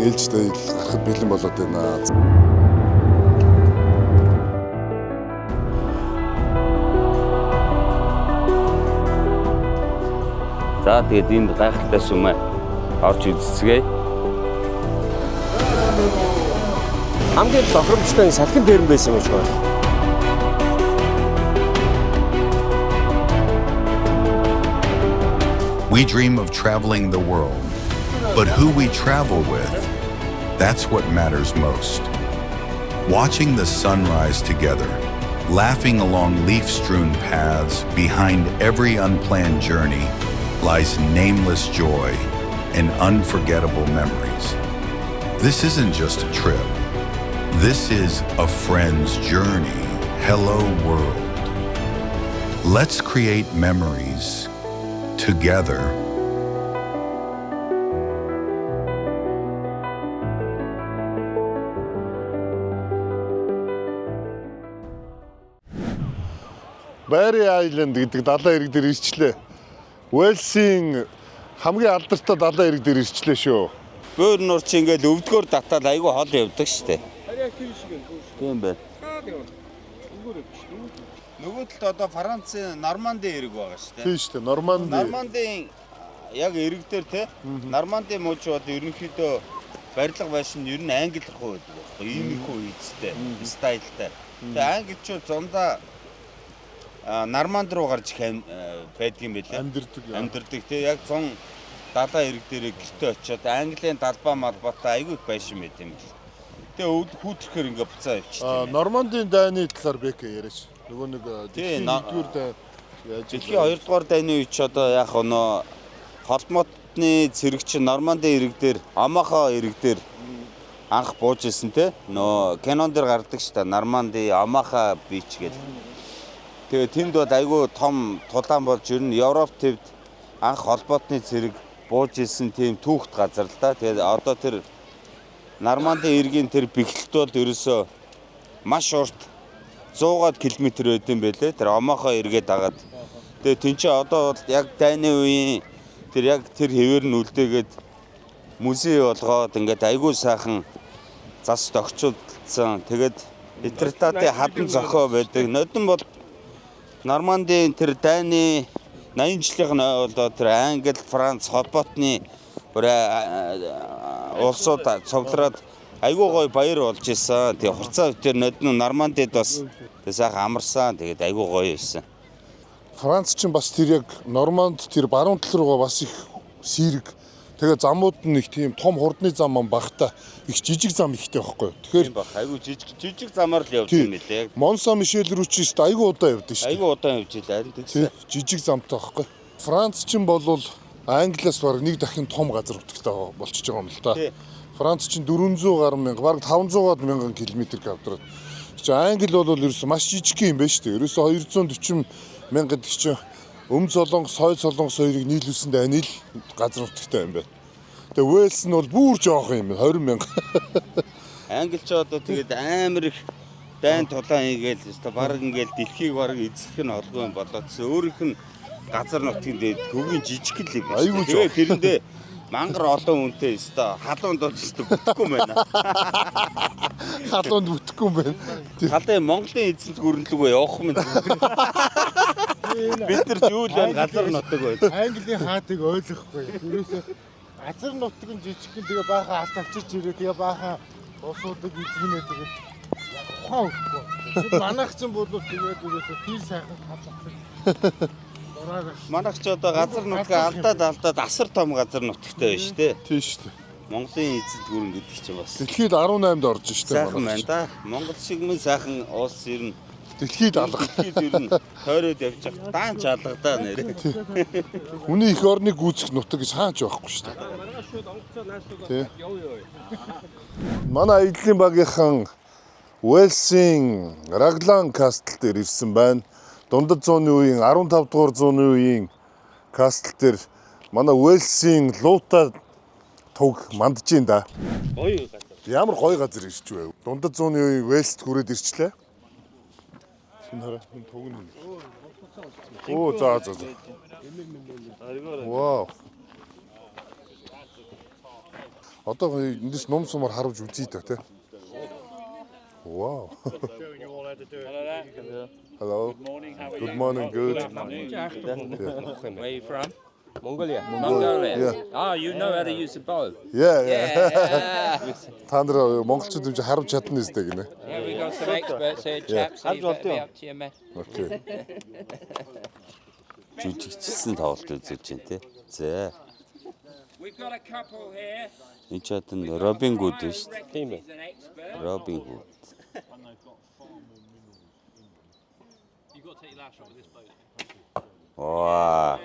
Уэльсийн ээлжтэй гарахад бэлэн болоод байна. За тэгээд энд гайхалтай сүмээ орж үзцгээе. Хамгийн тохиромжтой салхин дээрэн байсан юм шиг байна. We dream of traveling the world, but who we travel with, that's what matters most. Watching the sunrise together, laughing along leaf-strewn paths, behind every unplanned journey lies nameless joy and unforgettable memories. This isn't just a trip. This is a friend's journey. Hello, world. Let's create memories together. Barry Island гэдэг далайн эрэг дээр ирчлээ. Уэльсийн хамгийн алдартай далайн эрэг дээр ирчлээ шүү. Бөөр нуур чи ингээл өвдгөр татаад айгүй хол явдаг штэ. Харин тэр шиг байна. Тийм байна. Нөгөө талд одоо Францын Нормандын эрэг байгаа штэ. Тийм штэ. Нормандын яг эрэг дээр те Нормандын мужууд ерөнхийдөө барилга байшин ер нь англи руу байдаг байхгүй. Иймэрхүү үедтэй, стайлтай. Тэгээ англичууд зундаа Норманд руу гарч байдаг юм байлээ. Амьдэрдэг те яг 100 далайн эрэг дээр гэртээ очиод Английн далбаа малбаатай айгүй байшин байт юм бэл. Тэгээ хүүтрэхээр ингээ буцаа явчихсан. Нормандын дайны талаар Бэкэ яриач. Нөгөө нэг дэлхийн 1-р дай яаж дэлхийн 2-р дайны үед ч одоо яг нөө холбоотны цэрэг чинь Нормандын эрэг дээр, Амахаа эрэг дээр анх бууж исэн те. Нөө кинон дээр гардаг ш та Нормандын Амахаа бич гэдэг. Тэгээ тэнд бод айгүй том тулаан болж ер нь Европ төвд анх холбоотны цэрэг бууж исэн тийм түүхт газар л да. Тэгээ одоо тэр Нормандын эргийн тэр бэхлэлтүүд ерөөсөө маш урт 100-аад км байт юм байлээ. Тэр Амахаа эргээ дагаад. Тэгээ тэн чинь одоо бол яг дайны үеийн тэр яг тэр хэвээр нь үлдээгээд музей болгоод ингээд айгүй сайхан зас тогтчулсан. Тэгээд Этртатын хадан зохио байдаг. Нодон бол Нормандын тэр дайны 80 жилийн болоо тэр Англи, Франц холбоотны улсууд цуглараад айгүй гоё баяр болж исэн. Тэгээ хурцаа тэр нодон Нормандид бас тэг сайхан амарсан. Тэгээд айгүй гоё байсан. Франц чинь бас тэр яг Норманд тэр баруун тал руугаа бас их сэрэг. Тэгээ замууд нь их тийм том хурдны зам багтаа их жижиг зам ихтэй байхгүй. Тэгэхээр айгүй жижиг замаар л явдаг юм лээ. Монсо Мишель рүү чи айгүй удаан явдаг шүү. Айгүй удаан явж илээ. Харин тэгсэн. Жижиг замтай байхгүй. Франц чинь болвол Англиас баг нэг дахин том газар утгатай болчихж байгаа юм л да. Франц чинь 400 гаруй мянга, баг 500-аад мянган километр квадрат. Чи Англи бол ерөөсөө маш жижиг юм байна шүү дээ. Ерөөсөө 240 мянга гэдэг чинь Өмнө Солонгос, Хойд Солонгос хоёрыг нийлүүлсэн дайны л газар утгатай юм байна. Тэгээ Уэльс нь бол бүр жоохон юм, 20 мянга. Англич одоо тэгээд амар их дайн тулаан хийгээл өстой баг ингээл дэлхийг баг эзлэх нь олгүй юм болоод өөрийнх нь газар нутгийн дээд хөгийн жижиг л юм. Айгүй тэгээ тэрэндээ мангар олон үнэтэй өстой халуунд өстой бүтэхгүй юм байна. Халуунд бүтэхгүй юм байна. Халын Монголын эзэнт гүрэнлэгөө явах юм. Бид нар юу л байна газар нутаг байна. Английн хаатыг ойлгохгүй. Ерөөсөө газар нутаг нь жижиг гэн тэгээ баахан алт авчирч ирээ тэгээ баахан усуудыг эзэмнээ тэгээ ухаан өгөхгүй. Манайх ч бол тэгээд ерөөсөө тийм сайхан халах. Манайх ч одоо газар нутгаа алдаад асар том газар нутагтай байна шүү дээ. Тийм шүү дээ. Монголын эзэнт гүрэн гэдэг чинь бас Дэлхийд 18-д орж шүү дээ. сайхан байна да. Монгол шиг мэн сайхан улс ер нь Дэлхийд алга. Дэлхийд ер нь тойроод явж байгаа. Даанч алгадаа нэрээ. Хүний их орныг гүйцэх нутаг гэж хаач байхгүй шүү дээ. Манай аяллаа багийнхан Уэльсийн Раглан кастл дээр ирсэн байна. Дундад зууны үеийн 15 дугаар зууны үеийн кастл дээр манай Уэльсийн луута туг мандж ин да. Гоё газар. Ямар гоё газар ирж вэ? Дундад зууны үеийн Уэльст хүрээд ирчлээ. Энэ хараа энэ туг нь. Оо за. Вау. Одоо эндээс ном сумаар харуулж үзье да тий. Wow. Hello. Good morning. Good. Where are you from? Mongolia. Yeah. Oh, you know how to use a bow. Yeah. Та нар монголчууд юм чи харуулж чадна нэстэй гинэ. Yeah, we got some experts here, chaps. So you better be up to your mate. Окей. Жүжигчсэн тоглолт үзэж байна те. За. We've got a couple here. Энэ ч одоо Робин Гуд шүү дээ. Тийм ээ. He's an expert. Робин Гуд. You got to take your lash off with this boat. Ваа.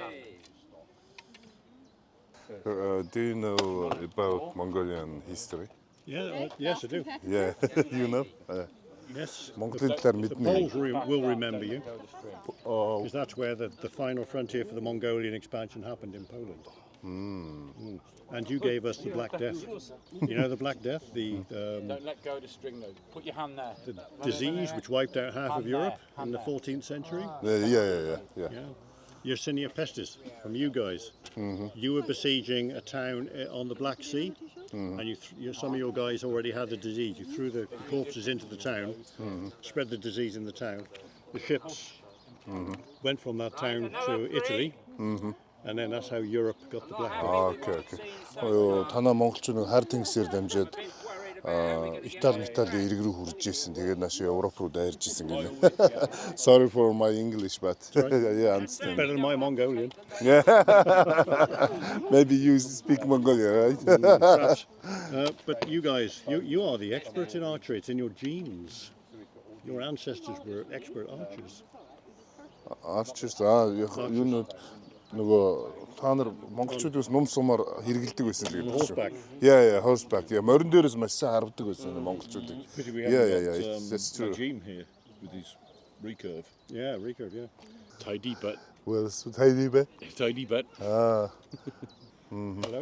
Do you know about Mongolian history? Yeah, yes, I do. Yeah. You know? Yes. Mongoлийн талаар The мэднэ. Poles will remember you, because that's where the final frontier for the Mongolian expansion happened in Poland. Mm. And you gave us the Black Death. You know the Black Death, Don't let go of the string though. Put your hand there. the disease which wiped out half of Europe in the 14th century. Yeah. Yeah. Yersinia pestis from you guys. You were besieging a town on the Black Sea, and some of your guys already had the disease. You threw the corpses into the town, spread the disease in the town. The ships went from that town to Italy, and then that's how Europe got the Black Death. Окей. Танаа монголчууд хар тэнгисээр дамжаад Итали ирэг рүү хурж ирсэн. Тэгээд нааш Европ руу дайрж ирсэн гэнэ. Sorry for my English, but yeah, I understand. Better than my Mongolian. Yeah. Maybe you speak Mongolian, right? Perhaps. But you guys, you are the experts in archery. It's in your genes. Your ancestors were expert archers. Archers юу нөгөө та нар монголчуудаас ном сумаар хэрэгэлдэг байсан л гэдэг шүү. Horseback. Yeah, horseback. Yeah, морин дээрээс маш сайн харвдаг байсан монголчуудыг. Pity we Yeah, haven't got, that's true. Regime here with his recurve. Yeah, recurve, yeah. Tidy but Well, tidy bit. tidy but Hello,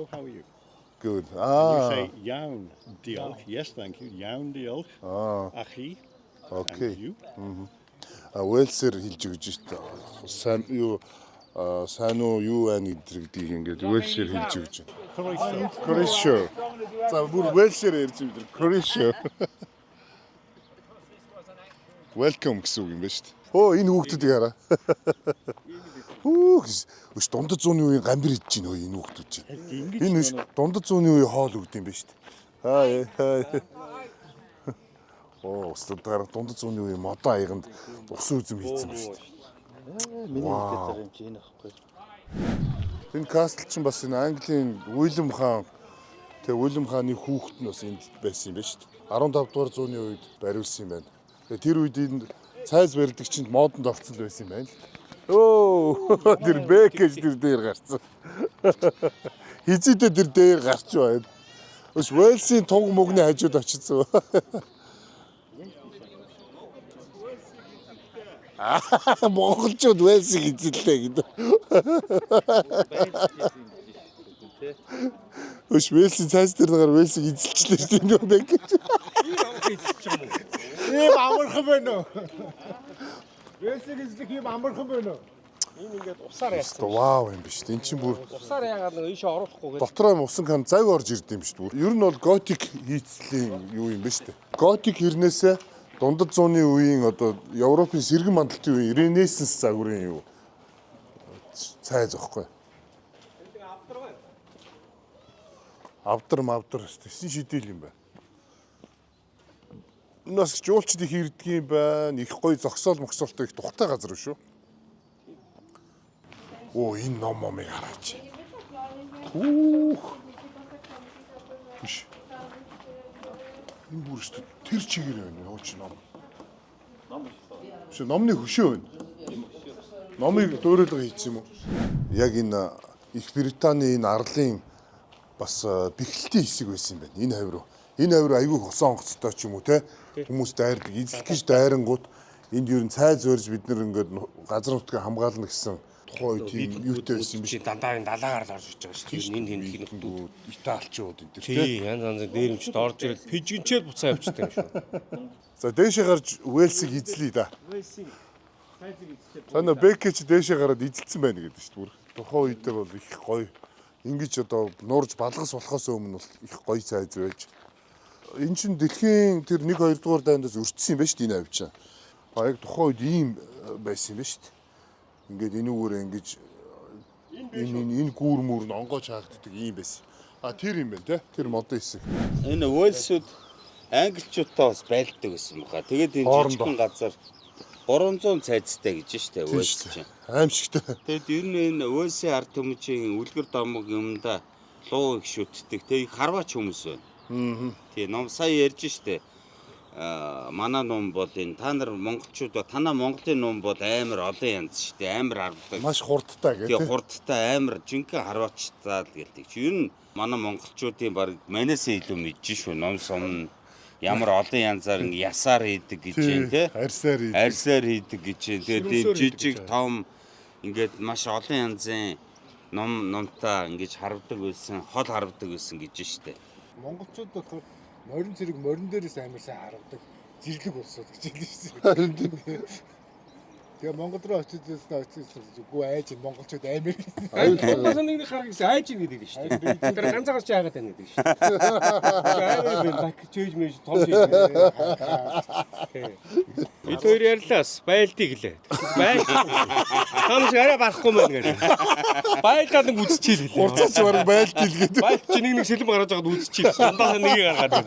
how are you? Good. You say Jaun Diolch. Yes, thank you. Jaun Diolch. Achi. Okay. And you? Уэлсээр хэлж өгч шүү. Сайн юу сайн уу юу байна гэдгийг ингээд уэлсээр хэлж өгч байна. Croatia. За бүр уэлсээр ярьж байна. Croatia. Welcome гэсэн үг юм байна шүү дээ. Оо энэ хүүхдүүдийг хараа. Үш дундад зууны үеийн гамбир идэж байна энэ хүүхдүүд чинь. Энэ үш дундад зууны үеийн хоол өгд юм байна шүү дээ. Хаа. Оо, студаар дундад зууны үеийн модон аяганд ус үзэм хийцэн байна шүү дээ. Миний хэлдэг юм чи энэ ахгүй. Энэ кастл чинь бас энэ Английн Уильям хаан тэгээ Уильям хааны хүүхэд нь бас энд байсан юм байна шүү дээ. 15 дугаар зууны үед бариулсан юм байна. Тэгээ тэр үед энэ цайз барилдаг чинь модонд орцсон байсан юм байна л. Оо, тэр бэкэж тэр дээр гарцсан. Хизээдээ тэр дээр гарч байна. Өш Уэлсийн тунг мөгний хажууд очсон. Монголчууд Уэлсийг эзэллээ гэдэг. Өш Уэлсийн цайз дээр нагаар Уэлсийг эзэлчихлээ шүү дээ нөө бэкэж. Ийм амархан байна уу? Вэсэг эзлэх ийм амархан байна уу? Энэ ингээд усаар яасан. Вау юм биш. Энд чинь бүр Усаар яагаад нэг ийшээ оруулахгүй гэж. дотроо усан кан зав орж ирд юм шүү дээ. Ер нь бол готик хийцлийн юу юм ба шүү дээ. Готик хэрнээсээ дундад зууны үеийн одоо Европын сэргэн мандалтын үеийн Ренессанс загварын юу цайз واخгүй. Авдар гэсэн шидэл юм байна. Энэ бас жуулчд их ирдэг юм байна. Их гоё зогсоол мөксөлтэй их тухтай газар шүү. Оо энэ ном момыг хараач. Биш. Энэ бүр шүү тэр чигээр байна. Юу ч ном. Шүү номны хөшөө байна. Номыг дөөрөлгөө хийсэн юм уу? Яг энэ Их Британий энэ арлын бас бэхлэлтийн хэсэг байсан юм байна. Энэ хавь руу. Энэ хавь руу айгүй хосон онгоцтой ч юм уу те хүмүүс дайрдаг. Эзлэх гэж дайрангууд энд юу н цай зөөрж бид нэр ингээд газар нутгийг хамгаална гэсэн тухайн үед тийм юутай байсан юм биш. Дандаа энэ далаагаар л орж иж байгаа шүү дээ. Энэ хин Хүмүүс Италичууд энэ төр тий, янз янзын дээрэмчд орж ирэл пижгэнчээд буцаа явчихдаг юм шүү. За дээшээ гарч Уэлсийг эзлэе да. Санаа Беккеч дээшээ гараад эзэлсэн байна гэдэг шүү дээ. Тухайн үедээ бол их гоё Ингэж одоо нуурж балгас болохоос өмнө бол их гоё сайз байж. Энэ чинь дэлхийн тэр 1-2 дугаар дайндаас өртсөн юм байна шүү дээ энэ авь чинь. Яг тухайн үед ийм байсан юм байна шүү дээ. Ингээд энүүгээр ингэж энэ гүүр мүр нь онгоо чаагддаг ийм байсан. Тэр юм байна те. Тэр модон хэсэг. Энэ Уэльсүүд англичуудтай бас байлддаг гэсэн юм байна. Тэгээд энэ жижигхэн газар 300 цайзтай гэж штэ Уэльс чинь. Аимшигтай. Тэгэд ер нь энэ Уэльсийн ард түмжийн үлгэр домог юмда луу их шүтдэг. Тэг харваач хүмүүс байна. Тий ном сая ярьж штэ. Манай ном бол энэ та нар монголчууд танаа Монголын ном бол амар олон янз штэ. Амар хардаг. Маш хурдтай гэх тий. Хурдтай амар жинхэнэ харваачтай л гэлдэг. Ер нь манай монголчуудын баг манайсаа илүү мэдж шүү. Ном сум ямар олон янзаар ясаар хийдэг гэж юм те. Арьсаар хийдэг гэж. Тэгээд жижиг том ингээд маш олон янзын номтой ингэж харвдаг байсан, хол харвдаг байсан гэж штэ. Монголчууд болохоор морин зэрэг морин дээрээс амар сайн харагдаг зэрлэг болсоо гэж хэлсэн. Тэгээ Монгол руу очиж үгүй айж монголчууд амар. Айж нэг харах гэсэн айж гэдэг нь шүү дээ. Тэр ганцаарч яагаад байна гэдэг шүү дээ. Амар бак чийж мэж том чийж. Бид хоёр ярьлаас байлдыг лээ. Байл. Хамс арай барахгүй мэн гэж. Байлдаад нэг үзчихээ лээ. Урцаач бараг байлдыг гэдэг. Байлд чи нэг сэлэм гаргаж байгаад үзчихээ. Дандаа нэгийг гаргаад.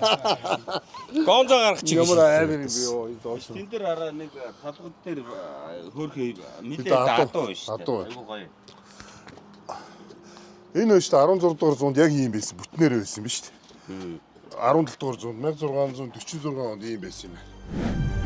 Гонзоо гаргах чи. Ямар амар юм бэ ёо. Тэн дээр хараа нэг толгод дээр хөөрхий мэдээ дадуу шүү дээ. Айгуу гоё. Энэ нь шүү дээ 16 дугаар зуунд яг ийм байсан. Бүтнээр байсан юм шүү дээ. 17 дугаар зуунд 1646 онд ийм байсан юм.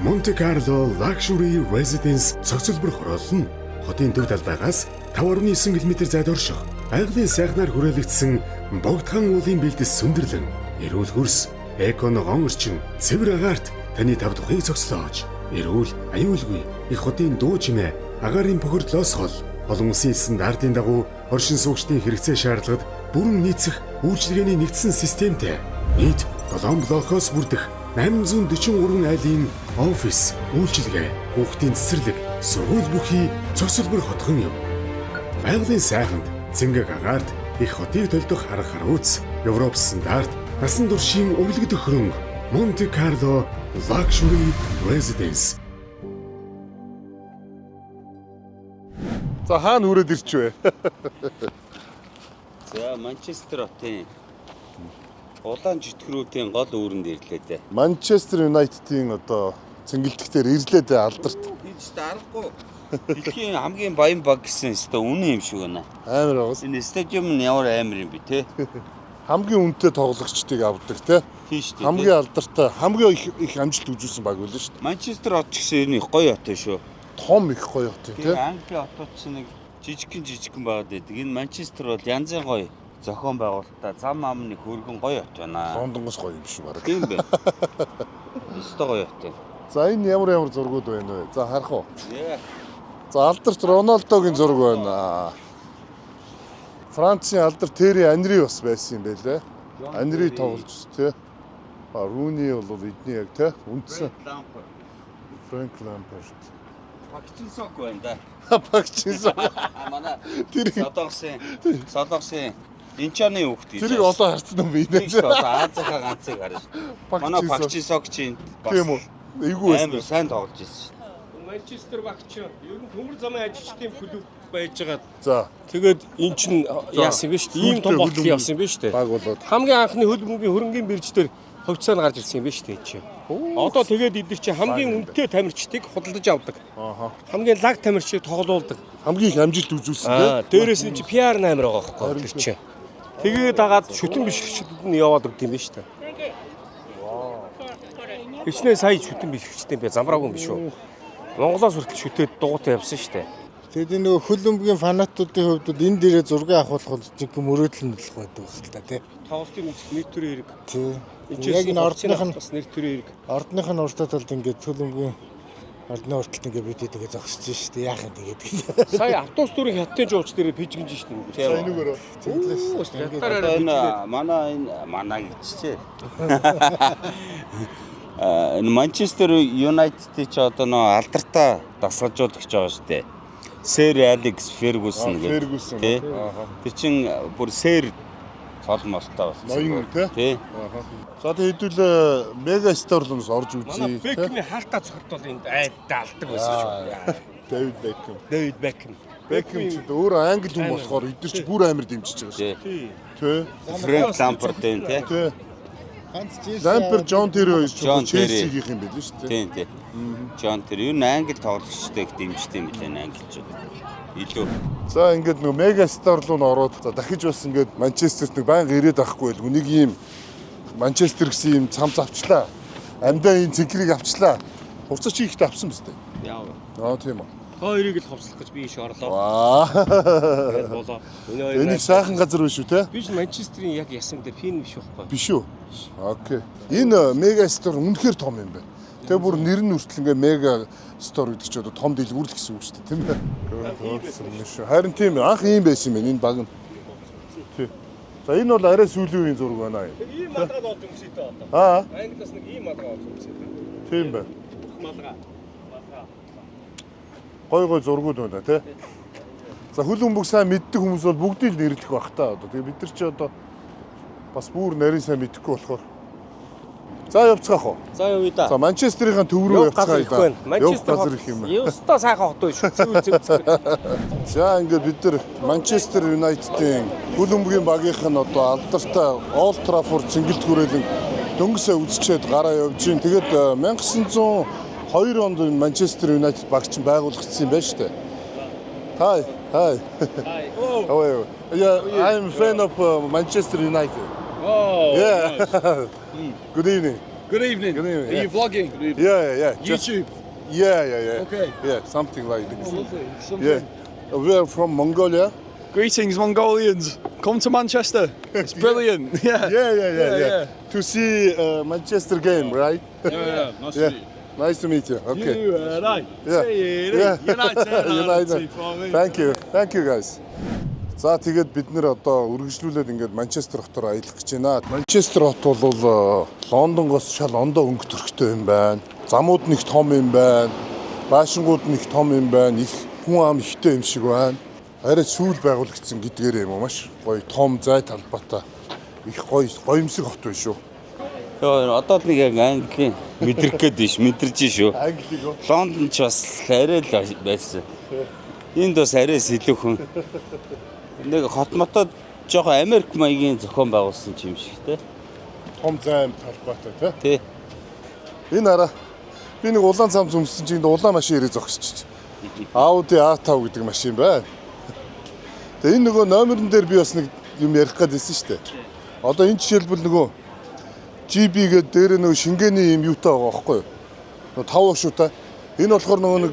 Monte Carlo Luxury Residence цогцлбор хороолно. Хотын төв талбайгаас 5.9 км зайд орших. Байгалийн сайхнаар хүрээлэгдсэн богдхан уулын бэлдэс сүндэрлэн, эрүүл хөрс, эконогон орчин, цэвэр агаарт таны тав тухыг зогслоож, эрүүл, аюулгүй, их хотын дуу чимээ, агаарын бохирдлоос хол, олон улсын стандартын дагуу оршин суугчдын хэрэгцээ шаардлагад бүрэн нийцэх үйлчилгээний нэгдсэн системтэй. Нийт 7 блокоос бүрдэх 843 айлын офис, үйлчилгээ, хүүхдийн цэцэрлэг, сургууль бүхий цогцлбор хотхон юм. Байгалийн сайханд цэнгэг агаарт их хотыг төлдөх арга харгууц, Европ стандарт, насан туршийн урлагд хөрөнгө Monte Carlo Luxury Residence. За хаана хүрээд ирчихвэ? За Манчестер хотын улаан житгрүүдийн гол үүрэнд ирлээ дээ. Манчестер Юнайтедийн одоо цэнгэлдэгтэр ирлээ дээ алдарт. Тийч аргагүй. Дэлхийн хамгийн баян баг гэсэн өстө үнэн юм шиг байна. Амар байгаас. Энэ стадиум нь ямар амар юм бэ те? Хамгийн үнэтэй тоглогчдыг авдаг те. Тийм шүү дээ. Хамгийн алдартай, хамгийн их амжилт үзүүлсэн баг байлаа шүү дээ. Манчестер хот ч гэсэн энэ гоё хот шүү. Том их гоё хот юм те. Англи хотууд ч нэг жижигхэн байгаад байдаг. Энэ Манчестер бол янзын гоё зохион байгуулалтаа зам амны хөргөн гоё хот байна. Лондонгоос гоё юм шиг баг. Тийм бэ. Өстө гоё хот. За энэ ямар зургууд байна вэ? За харах уу. За алдарт Роналдогийн зураг байна. Францын алдарт Терри Анри бас байсан юм байлээ. Анри тоглож те. Руни бол эдний яг те үндсэн. Фрэнк Лампард. Багчинсог байна да. Багчинсог. Манай тэр Солонгосын Инчаны хүүхд гэж. Тэрийг олон харсан юм би нэ. Азийнхаа ганцыг харна шүү. Манай Багчинсог чинь бас тийм үү. Эйгүү байсан. Амар сайн тоглож ирсэн шүү. Манчестер багч ер нь төмөр замын ажилчдын клуб байж байгаа. За. Тэгээд эн чинь яасан юм бэ шүү дээ. Ийм том бодлого явсан юм бэ шүү дээ. Баг болоод. Хамгийн анхны хөлбөмбөгийн хөрөнгөний бирж дээр ховцоо нь гарч ирсэн юм бэ шүү дээ чи. Одоо тэгээд эдгээр чи хамгийн үнэтэй тамирчдыг худалдаж авдаг. Хамгийн лаг тамирчийг тоглуулдаг. Хамгийн их амжилт үзүүлсэн тийм. Дээрээс нь чи PR 8 байгаа байхгүй тэр чи. Тэгээд дагаад шүтэн бишгчдэд нь яваад өгд юм бэ шүү дээ. Хичнээн сая шүтэн бишгчтэй би замбраагүй юм биш үү? Монголоос хүртэл шүтээд дугуйтай явсан шүү дээ. Тэгээд энэ нөгөө хөлбөмбөгийн фанатуудын хувьд энэ дээрээ зураг авах бол жиг мөрөөдөл нь болох байдаг л та тий. Тоглолтын үзэх нэр төрийн хэрэг. Тий. Яг энэ ордных нь бас нэр төрийн хэрэг. Ордных нь уртаа талд ингээд хөлбөмбөгийн ордны урталт ингээд бид тэгээ зогсож шүү дээ. Яах юм тэгээд. Сая автобус дүрийн хятадын жуулч дээр пижгэнж шүү дээ. Сайн нүгээрөө. Манай гэж чи. Энэ Манчестер Юнайтед ч одоо нөө алдартай дасгалжуулагч байгаа шүү дээ. Sir Alex Ferguson гэдэг. Ferguson. Тий. Тэр чин бүр Sir цолмолтой болсон. Ноён тий. Тий. За тэгээд хэдүүл мега старлоос орж Манай үзье. Бекмийн хаалтаа цогт бол энд айдаа алдаг байсан шүү. David Beckham. David Beckham. Beckham ч өөр англи хүн болохоор эдгээр ч бүр амар дэмжиж байгаа шүү. Тий. Тий. Frank Lampard тий. Тий. Ганц Челси. Lampard, John Terry хоёр ч John Terry. Chelsea-ийн юм байл шүү дээ. Тий. Тий. John Terry юу н англи тоглогчтой их дэмждэг юм лээ англичууд. Илүү. За ингээд нөгөө мега стар руу н ороод за дахиж бас ингээд Манчестерт нэг байнга ирээд байхгүй л үнийг ийм Манчестер гэсэн ийм цам завчлаа. Амдаа ийм цэнхрийг авчлаа. Хувцас чи ихтэй авсан мэт. Яа. Тийм үү. Хоёрыг л ховслох гэж би иш орлоо. Ваа. Тэгээд болоо. Энийг сайхан газар биш үү те? Би ч Манчестерийн яг ясам дээр фэн биш байхгүй. Биш үү? Окей. Энэ мега стор үнэхээр том юм байна. Тэгээ бүр нэр нь хүртэл ингээ мега стор гэдэг чинь одоо том дэлгүүр л гэсэн үг шүү дээ, тийм ээ. Харин тийм анх ийм байсан юм байна энэ баг нь. Тий. За энэ бол арай сүүлийн үеийн зураг байна аа. Ийм малгай болд юмсэй та одоо. Аа. Англиас нэг ийм малгай болд юмсэй. Тийм байна. Малгай. Гой зургууд байна тий. За хөл бөмбөг сайн мэддэг хүмүүс бол бүгдийг нэрлэх бах та одоо. Тэгээ бид нар чи одоо бас бүр нарийн сайн мэдэхгүй болохоор. За явцгаах уу? За явъя да. За Манчестерийн төв рүү явцгаая. Манчестер газар их юм байна. Ёстой сайхан хот биш шүү. Зүү. За ингээд бид нар Манчестер Юнайтедийн хөл бөмбөгийн багийнх нь одоо алдартай Олд Траффорд цэнгэлт хүрээлэн дөнгөсөө үзчихэд гараа явж гин. Тэгээд 1902 онд Манчестер Юнайтед баг чинь байгуулагдсан юм байна шүү дээ. Hi. How are you? Yeah, I'm a fan of Manchester United. Oh. Yeah. Good evening. Good evening. Good evening, Are yeah. you vlogging? Yeah. YouTube. Yeah. Okay. Yeah, something like this. Lovely. Yeah. We are from Mongolia. Greetings, Mongolians. Come to Manchester. It's brilliant. Yeah. To see Manchester game, right? Yeah. Nice Yeah. to meet you. Nice to meet you. Okay. You and I. Yeah. United. Thank you guys. За тэгээд бид нэр одоо үргэлжлүүлээд ингээд Манчестер хотоор аялах гэж байна. Манчестер хот бол Лондонгоос шал ондоо өнгө төрхтэй юм байна. Замууд нэг том юм байна. Баашингууд нэг том юм байна. Их хүн ам ихтэй юм шиг байна. Арай сүүл байгуулагдсан гэдгээр юм уу маш гоё том зай талбайтай. Их гоёмсог хот байна шүү. Йоо одоо нэг яг англи мэдрэх гээд биш мэдэрч шүү. Англиг үү? Лондон ч бас арай л байсан. Энд бас арай илүү хүн. Нэг хот мотод жоохон Америк маягийн зохион байгуулсан юм шиг те. Том зай талбайтай тий. Энэ араа би нэг улаан зам зүмсэн чинь улаан машин ирээ зогсчих. Audi A5 гэдэг машин байна. Тэгээ энэ нөгөө номерн дээр би бас нэг юм ярих гэдээсэн шүү дээ. Одоо энэ жишээлбэл нөгөө GB гэдэг дээр нөгөө шингээний юм юутай байгаа байхгүй юу? Нөгөө 5 шуутай. Энэ болохоор нөгөө нэг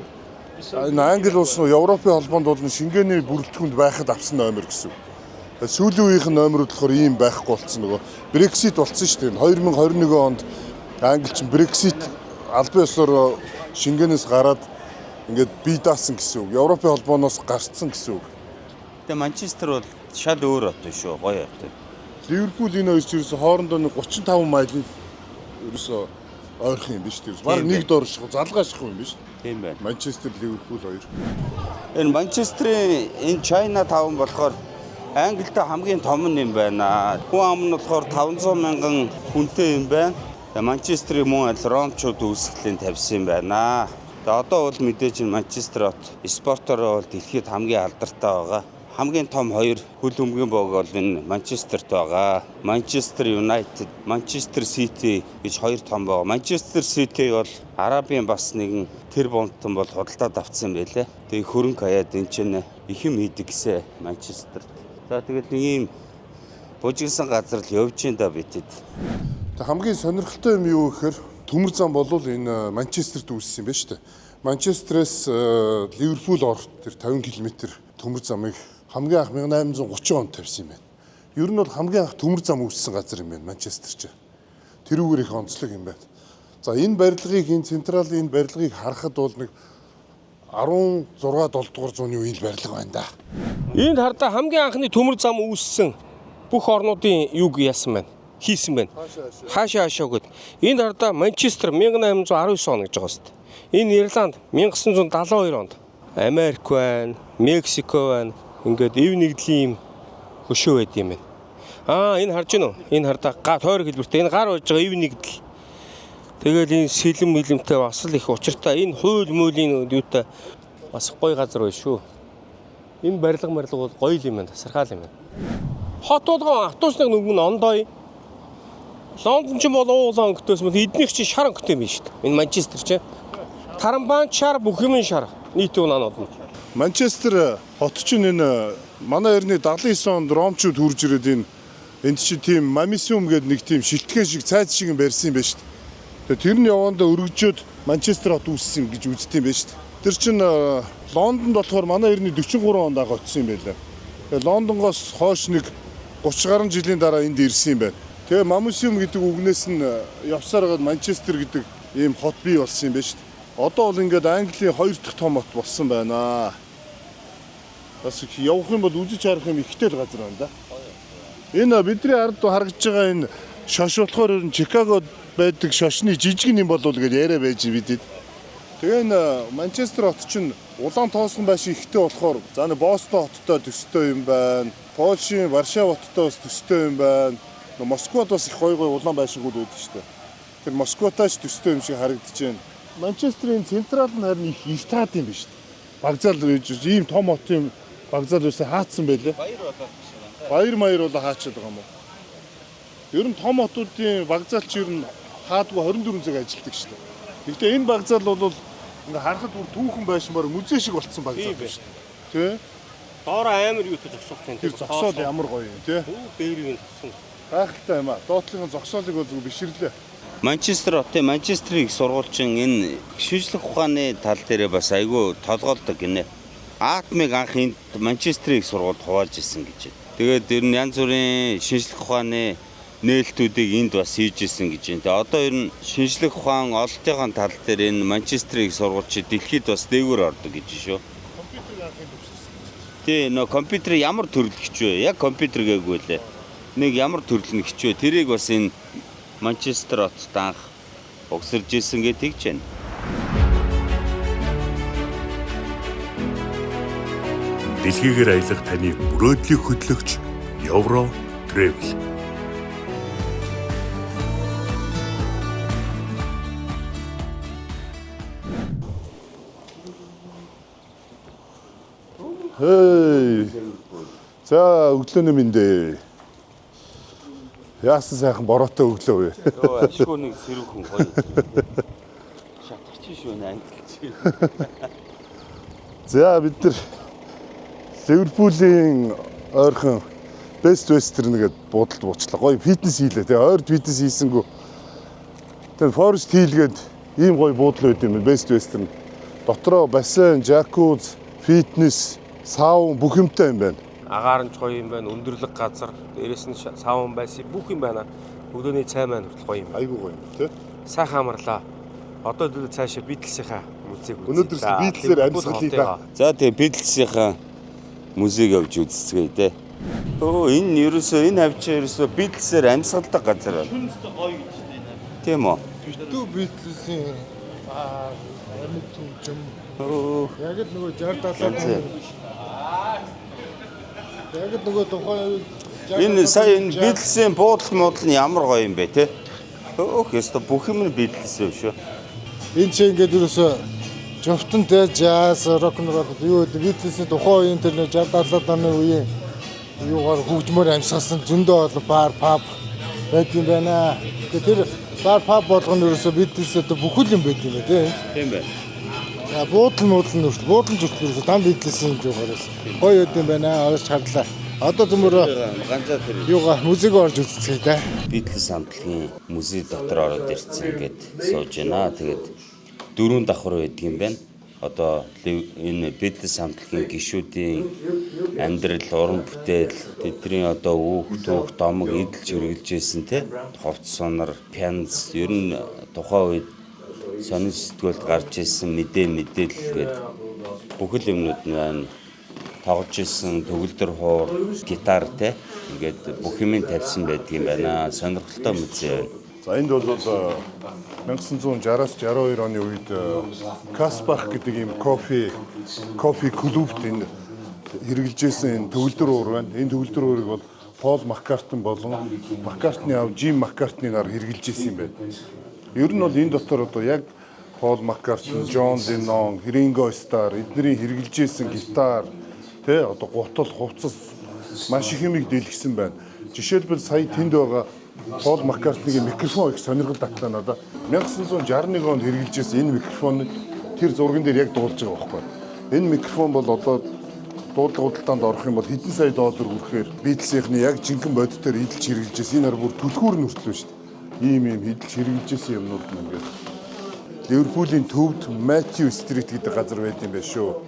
энэ Англи улс нь Европын холбоонд бол шингээний бүрэлдэхүүнд байхад авсан номер гэсэн. Сүүлийн үеийнх нь номерууд болохоор ийм байхгүй болсон нөгөө Brexit болсон шүү дээ. 2021 онд Англи ч Brexit албан ёсоор шингээнээс гараад ингээд бие даасан гэсэн үг. Европын холбооноос гарцсан гэсэн үг. Тэгээ Манчестер бол шал өөр хот шүү. Гоё хот. Ливерпул энэ хоёр ч ерөөсө хоорондоо нэг 35 майл ерөөсө ойрхон юм биш үү? Бараг нэг дор шиг залгааших юм биш. Тийм байна. Манчестер, Ливерпул хоёр. Энэ Манчестерийн энэ China Town болохоор Англид хамгийн том юм байна. Хүн ам нь болохоор 500 мянган хүнтэй юм байна. Манчестерийн мөн аль ромчууд үүсгэлийн тавьсан юм байна. Тэгээ одоо бол мэдээж Манчестер хот спортоор бол дэлхийд хамгийн алдартай байгаа. Хамгийн том хоёр хөл бөмбөгийн баг бол энэ Манчестерт байгаа. Манчестер Юнайтед, Манчестер Сити гэж хоёр том байгаа. Манчестер Сити бол Арабын бас нэгэн тэр бомтон бол худалдаад авсан байлээ. Тэгээ хөрөнгө хаяад энэ чинь их юм хийдэг гэсэн Манчестерт. За тэгээд нэг юм бужигсан газар л явж ин да битэд. Хамгийн сонирхолтой юм юу гэхээр төмөр зам болвол энэ Манчестерт үүссэн юм байна шүү дээ. Манчестерээс Ливерпул орох тэр 50 км төмөр замыг хамгийн анх 1830 онд тавьсан юм байна. Ер нь бол хамгийн анх төмөр зам үүссэн газар юм байна Манчестер ч. Тэрүүгээр их онцлог юм байна. За энэ барилгыг энэ централийн энэ барилгыг харахад бол нэг 16 7 дугаар зууны үеийн барилга байна да. Энд хардаа хамгийн анхны төмөр зам үүссэн бүх орнуудын юг яасан байна? Хийсэн байна. Хаашаа гэд. Энд хардаа Манчестер 1819 он гэж байгаа шүү дээ. Энэ Ирланд 1972 онд. Америк байна, Мексико байна. Ингээд эв нэгдлийн хөшөө байд юм байна. Энэ харж байна уу? Энэ хардаа тойрог хэлбэртэй. Энэ гар болж байгаа эв нэгдэл. Тэгэл энэ сэлэм мэлэмтэй бас л их учиртай. Энэ хууль муулийн юутай бас гоё газар байна шүү. Энэ барилга бол гоё юм байна, тасархал юм байна. Хот болгон автобусныг нүг нь ондоо. Лондон ч бол уулан өнгөтөөс мөн эднийх чи шар өнгөтэй юм шүү дээ. Энэ Манчестер ч тарамбан шар бүх юм шар. Нийт унаанууд нь. Манчестер хот чинь энэ манай эртний 79 онд ромчууд хурж ирээд энд чи тийм мамисиум гэдэг нэг тийм шилтгэн шиг цайз шиг юм барьсан юм байна шүү дээ. Тэгээ тэр нь явандаа өргөжөөд Манчестер хот үүссэн гэж үздэг юм байна шүү дээ. Тэр чинь Лондонд болохоор манай эртний 43 онд анх очсон юм байлаа. Тэгээ Лондонгоос хойш нэг 30 гаруй жилийн дараа энд ирсэн юм байна. Тэгээ мамисиум гэдэг үгнээс нь явсаар гад Манчестер гэдэг ийм хот бий болсон юм байна шүү дээ. Одоо бол ингээд Английн 2 дахь том хот болсон байна. Бас явах юм бол үзэж харах юм ихтэй л газар байна да. Энэ бидний ард харагдж байгаа энэ шош болохоор ер нь Чикагод байдаг шошны жижиг юм болов гэж яриа байж бидэд. Тэгээ энэ Манчестер хот чинь улаан тоосгон байшин ихтэй болохоор за нэг Бостон хоттой төстэй юм байна. Польшийн Варшав хоттой бас төстэй юм байна. Москвад бас их гоё улаан байшингууд байдаг шүү дээ. Тэр Москватайч төстэй юм шиг харагдаж байна. Манчестерийн централ нь харин их таад юм биш үү? Багзаал ийм том хот юм багзаал үсээ хаацсан байлээ. Баяр маяр бол хаачаад байгаа юм уу? Ер нь том хотуудын багзаалч ер нь хаадгүй 24 цаг ажилладаг шүү дээ. Гэхдээ энэ багзаал бол ингээ харахад бүр түүхэн байшмаар музей шиг болцсон багзаал байна шүү дээ. Тэ? Доороо амар юутай зогсоолтой. Тэр зогсоол ямар гоё юм тий? Дээр юм зогсон. Гайхалтай юм аа. Доотлогын зогсоолыг бол зүг биширлээ. Манчестер хотын Манчестерийн их сургуульчин энэ шинжлэх ухааны тал дээр бас айгүй толгойлдог гинэ. Атомыг анх энд Манчестерийн их сургуульд хуваалж ирсэн гэж. Тэгээд ер нь янз бүрийн шинжлэх ухааны нээлтүүдийг энд бас хийж ирсэн гэж. Тэгээд одоо ер нь шинжлэх ухаан ололтын тал дээр энэ Манчестерийн их сургуульч дэлхийд бас дээгүүр ордог гэж шүү. Компьютерийг анх энд өгсөн. Тий, нөө компьютер ямар төрөл хичвэ? Яг компьютер гээгүй лээ. Нэг ямар төрөл нь хичвэ? Тэрийг бас энэ Манчестер хотод анх угсарж ирсэн гэж тэгж байна. Дэлхийгээр аялах таны мөрөөдлийг хөтлөгч Euro Travel. Хей. За өглөөний мэндэ. Яасан сайхан бороотой өглөө вэ? Йоо, ашгүй нэг сэрүүхэн гоё. Шатарч шүү нэ ангилж. За бид нар Ливерпулийн ойрхон Best Western гэдэг буудалд буучлаа. Гоё фитнес хийлээ тий. Ойрд фитнес хийсэнгүү. Тэгээ Forest Hill гэдэг ийм гоё буудал байд юм. Best Western. Дотроо бассейн, жакуз, фитнес, саун бүх юмтай юм байна. Агаар нь ч гоё юм байна. Өндөрлөг газар, дээрэс нь саун байсны бүх юм байна. Өглөөний цай маань хүртэл гоё юм байна. Айгуу гоё юм тий. Сайхан амарлаа. Одоо дөрөв цаашаа Beatles-ийнхаа музейг үзье. Өнөөдөр Beatles-ээр амьсгалъя да. За тэгээ Beatles-ийнхаа музейг авч үзцгээе дээ. Өө энэ ерөөсөө энэ хавчаа ерөөсөө Beatles-ээр амьсгалдаг газар байна. Хүнстэй гоё гэж байна. Тийм үү? Битүү Beatles-ийн амьд юм. Яг л нөгөө 60 70 яг л нөгөө тухайн Энэ сая энэ Beatles-ийн буудал модал нь ямар гоё юм бэ те? Өөх ёстой бүх юм нь Beatles юм шүү. энэ чинь ингээд ерөөсө жовтонтэй jazz, rock and roll юу гэдэг Beatles-ийн тухайн үеийн тэр 60 70 оны үеийн юугаар хөгжмөр амьсгалсан зөндөө бол бар pub байт юм байна. Тэгэхээр тэр бар pub болгоно ерөөсө Beatles-тэй бүхэл юм байт юм байна тийм. Тийм байна. За буудлын нүртэл буудлын зүртэл ерөөсө дан Beatles-ийн юугаараас гоё байт юм байна. Орж харлаа. Одоо зөвмөр Ганцаа тэр юугаа музейг орж үзцгээе да. Beatles хамтлагийн музей дотор ороод ирсэн гэд сууж байна. Тэгээд дөрөв давхар байдаг юм байна. Одоо энэ Beatles хамтлагийн гишүүдийн амьдрал, уран бүтээл, тэдний одоо үүх, түүх, домог эдэлж үргэлж ирсэн те. Ховц сонор, пянз ер нь тухайн үед сонин сэтгүүлд гарч ирсэн мэдээлэл гээд бүхэл юмнууд нь байна. Тоглож ирсэн төгөлдөр хуур, гитар те ингээд бүх юмыг тавьсан байдаг юм байна. Сонирхолтой музей байна. За энд бол 1960-аас 62 оны үед Каспах гэдэг ийм кофе клубт энэ хэрэгжилжсэн энэ төвлөр уур байна. Энэ төвлөр уурыг бол Пол Маккартни болон Маккартни аав Жим Маккартни нар хэрэгжилжсэн юм байна. Ер нь бол энэ дотор одоо яг Пол Маккартни, Джон Леннон, Ринго Стар эдний хэрэгжилжсэн гитар тэ одоо гутал, хувцас маш их юмыг дэлгэсэн байна. Жишээлбэл сая тэнд байгаа Пол Маккартнигийн микрофон их сонирхол татлаа надад. 1961 онд хэрэгжилжсэн энэ микрофон тэр зурган дээр яг дуулж байгаа байхгүй. Энэ микрофон бол одоо дуудлага худалдаанд орох юм бол хэдэн сая доллар хүрэхээр Beatles-ийн яг жинхэнэ бодитоор эдэлж хэрэгжилжсэн. Энэ нар бүр түлхүүр нүртлөө шүү дээ. Ийм эдэлж хэрэгжилжсэн юмнууд нь ингээд Ливерпулийн төвд Matthew Street гэдэг газар байт юм байна шүү.